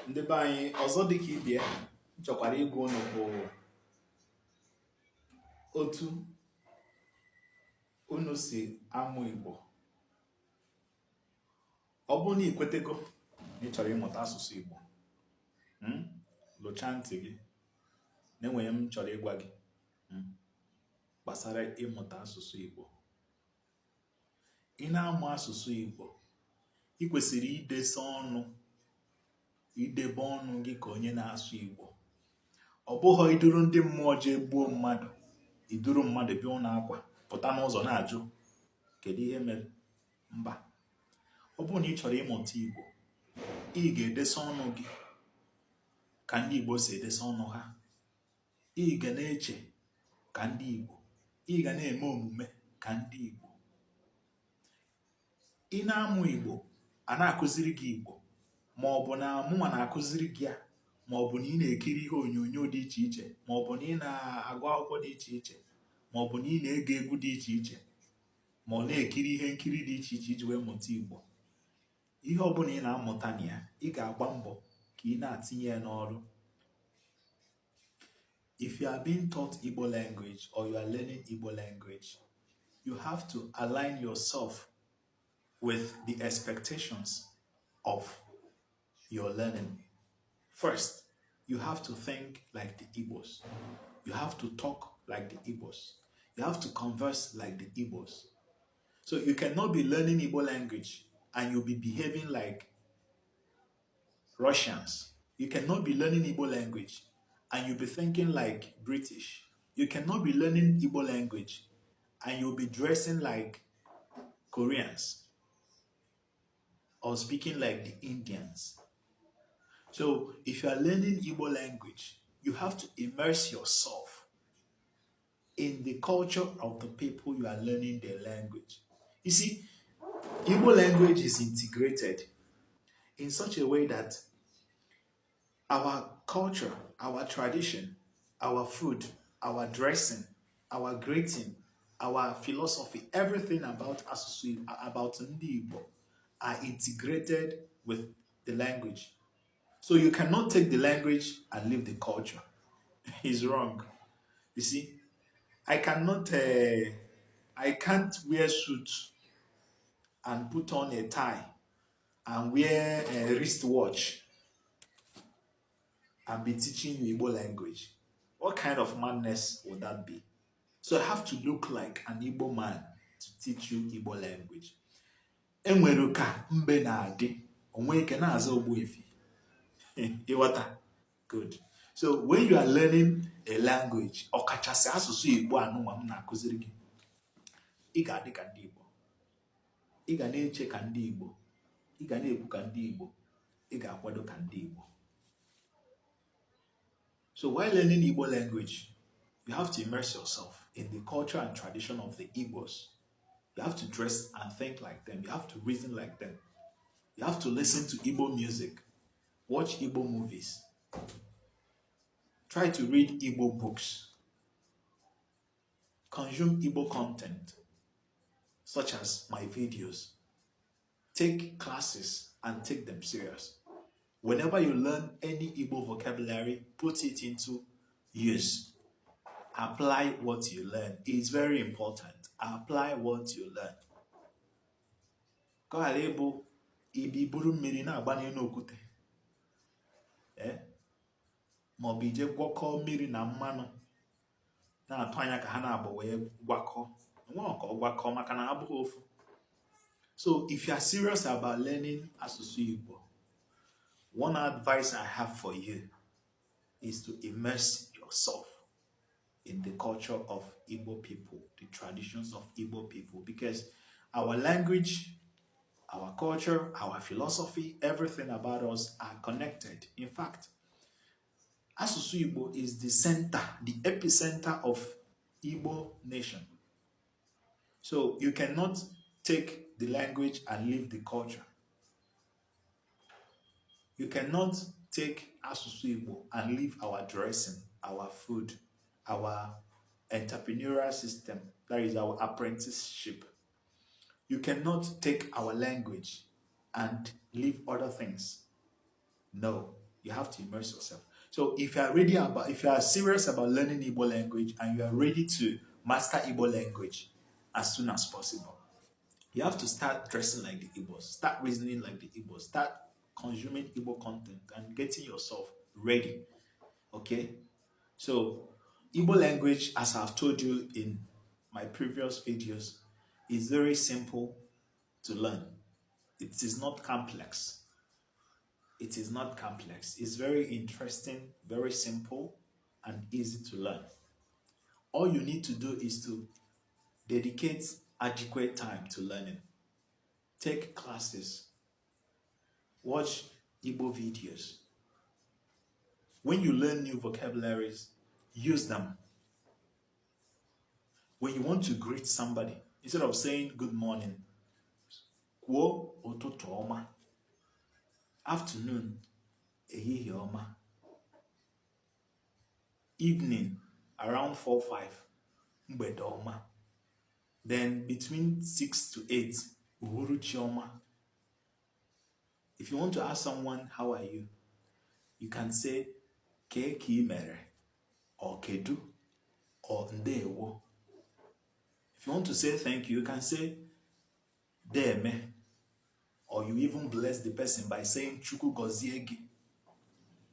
Ndị be anyị ọzọ dịka ibie chọkwara ịgwa unu bụ otu unu si amụ Igbo. Ọ bụrụ na ikwetego na ị chọrọ ịmụta asụsụ Igbo, lụchaa ntị gị na-enweghị m chọrọ ịgwa gị gbasara ịmụta asụsụ Igbo. Ị na-amụ asụsụ Igbo, ị kwesịrị idebe ọnụ gị ka onye na-asụ Igbo. Ọ bụghị iduru ndị mmụọ jee gbuo mmadụ, iduru mmadụ bịa ụlọ akwa pụta n'ụzọ na-ajụ kedu ihe mere. Mba, ọ bụrụ na ị chọrọ ịmụta Igbo, ị ga-edesa ọnụ gị ka ndị Igbo si edesa ọnụ ha. Ị ga na-eche ka ndị Igbo, ị ga na-eme omume ka ndị Igbo. Ị na-amụ Igbo, a na-akụziri gị Igbo, ma ọ bụ na mụnwa na-akụziri gị ya, ma ọ bụ na ị na-ekiri ihe onyonyo dị iche iche, ma ọ bụ na ị na-agụ akwụkwọ dị iche iche, ma ọ bụ na ị na-ege egwu dị iche iche, ma ọ na-ekiri ihe nkiri dị iche iche iji wee mụta Igbo. Ihe ọ bụla ị na-amụta na ya, ị ga-agba mbọ ka ị na-atinye ya n'ọrụ. If you are being taught Igbo language or you are learning Igbo language, you have to align yourself with the expectations of your learning. First, you have to think like the Igbos. You have to talk like the Igbos. You have to converse like the Igbos. So you cannot be learning Igbo language and you'll be behaving like Russians. You cannot be learning Igbo language and you'll be thinking like British. You cannot be learning Igbo language and you'll be dressing like Koreans or speaking like the Indians. So if you are learning Igbo language, you have to immerse yourself in the culture of the people you are learning their language. You see, Igbo language is integrated in such a way that our culture, our tradition, our food, our dressing, our greeting, our philosophy, everything about Asusu, about Ndi Igbo are integrated with the language. So you cannot take the language and leave the culture. It's wrong. You see, I can't wear suits and put on a tie and wear a wristwatch and be teaching you Igbo language. What kind of madness would that be? So I have to look like an Igbo man to teach you Igbo language. Enweruka mbe na adi, onweke na aza ogbuefi. Good. So when you are learning a language, ọkachasị asụsụ Igbo anụnwa m na-akụziri gị, ị ga-adị ka ndị Igbo. Ị ga na-eche ka ndị Igbo. Ị ga na-ekwu ka ndị Igbo. Ị ga-akwado ka ndị Igbo. So while learning Igbo language, you have to immerse yourself in the culture and tradition of the Igbos. You have to dress and think like them. You have to reason like them. You have to listen to Igbo music. Watch Igbo movies. Try to read Igbo books. Consume Igbo content, such as my videos. Take classes and take them serious. Whenever you learn any Igbo vocabulary, put it into use. Apply what you learn. It's very important. Apply what you learn. Ka ghara ịbụ ibi buru mmiri na-agbanye n'okwute. Ma ọ bụ ije gwakọọ mmiri na mmanụ na-atụ anya ka ha na-abụ wee gwakọọ. Nwa ka ọ gwakọọ maka na abụghị ofu. So if you are serious about learning Asusu Igbo, one advice I have for you is to immerse yourself in the culture of Igbo people, the traditions of Igbo people, because our language, our culture, our philosophy, everything about us are connected. In fact, Asusu Igbo is the center, the epicenter of Igbo nation. So you cannot take the language and leave the culture. You cannot take Asusu Igbo and leave our dressing, our food, our entrepreneurial system, that is our apprenticeship. You cannot take our language and leave other things. No. You have to immerse yourself. So if you are serious about learning Igbo language and you are ready to master Igbo language as soon as possible, you have to start dressing like the Igbos, start reasoning like the Igbos, start consuming Igbo content and getting yourself ready. Okay? So, Igbo language, as I've told you in my previous videos, is very simple to learn. It is not complex. It is not complex. It's very interesting, very simple, and easy to learn. All you need to do is to dedicate adequate time to learning. Take classes, watch Igbo videos. When you learn new vocabularies, use them. When you want to greet somebody, instead of saying good morning, kwuo ụtụtụ ọma, afternoon, ehihie ọma, evening, around 4-5, mgbede ọma, then between 6 to 8, uhuruchi ọma. If you want to ask someone, how are you? You can say, ke mere, or kedu, or ndewo. If you want to say thank you, you can say, deme, or you even bless the person by saying, Chuku goziegi.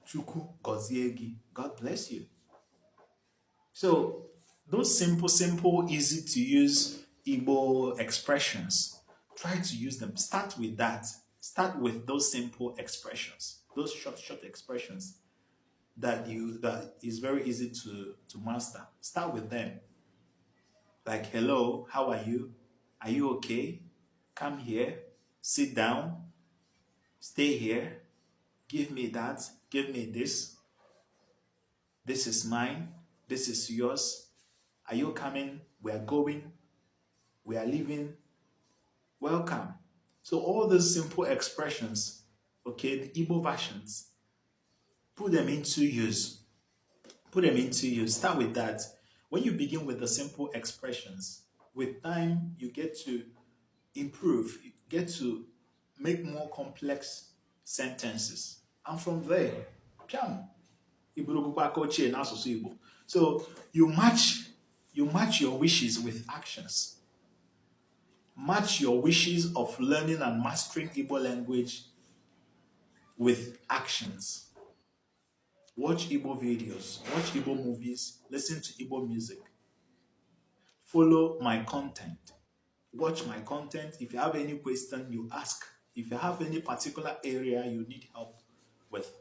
Chuku goziegi. God bless you. So, those simple, easy to use Igbo expressions, try to use them. Start with that. Start with those simple expressions, those short expressions that is very easy to master. Start with them. Like, hello, how are you? Are you okay? Come here, sit down, stay here, give me that, give me this. This is mine, this is yours. Are you coming? We are going, we are leaving. Welcome. So all those simple expressions, okay, the Igbo versions, put them into use. Put them into use. Start with that. When you begin with the simple expressions, with time, you get to improve, you get to make more complex sentences. And from there, piam, so you match your wishes with actions. Match your wishes of learning and mastering Igbo language with actions. Watch Igbo videos, watch Igbo movies, listen to Igbo music. Follow my content. Watch my content. If you have any question, you ask. If you have any particular area you need help with,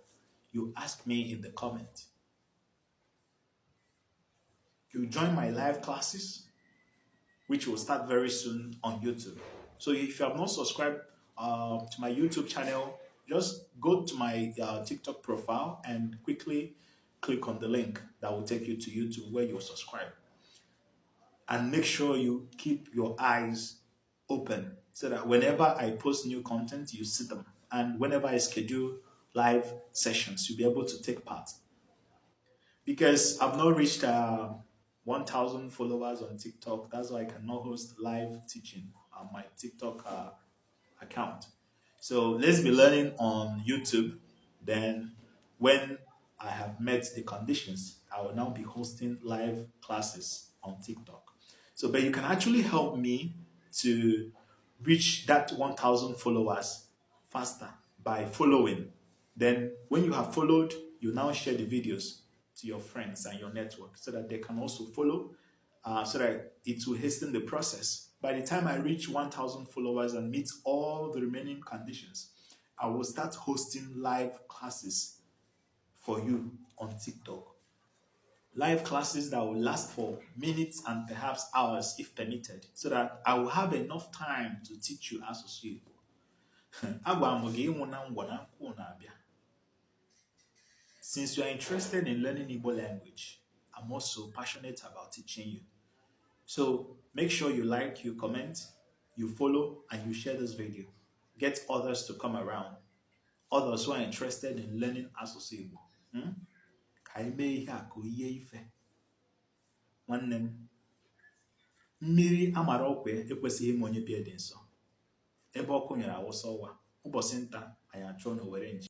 you ask me in the comment. You join my live classes, which will start very soon on YouTube. So if you have not subscribed to my YouTube channel, just go to my TikTok profile and quickly click on the link that will take you to YouTube where you'll subscribe. And make sure you keep your eyes open so that whenever I post new content, you see them. And whenever I schedule live sessions, you'll be able to take part. Because I've not reached 1,000 followers on TikTok, that's why I cannot host live teaching on my TikTok account. So let's be learning on YouTube. Then when I have met the conditions, I will now be hosting live classes on TikTok. So, but you can actually help me to reach that 1,000 followers faster by following. Then when you have followed, you now share the videos to your friends and your network so that they can also follow, so that it will hasten the process. By the time I reach 1,000 followers and meet all the remaining conditions, I will start hosting live classes for you on TikTok. Live classes that will last for minutes and perhaps hours if permitted, so that I will have enough time to teach you as Igbo. Since you are interested in learning Igbo language, I'm also passionate about teaching you. So make sure you like, you comment, you follow, and you share this video. Get others to come around. Others who are interested in learning asụsụ Igbo. Ka anyị mee ihe a ka oyiye ife. Nwanne m, mmiri amara ọkwa ekwesịghị ime onye bịa dị nsọ. Ebe ọkụ nyere awụsa ọwa, ụbọchị nta anyị achụọ n'Owere nji.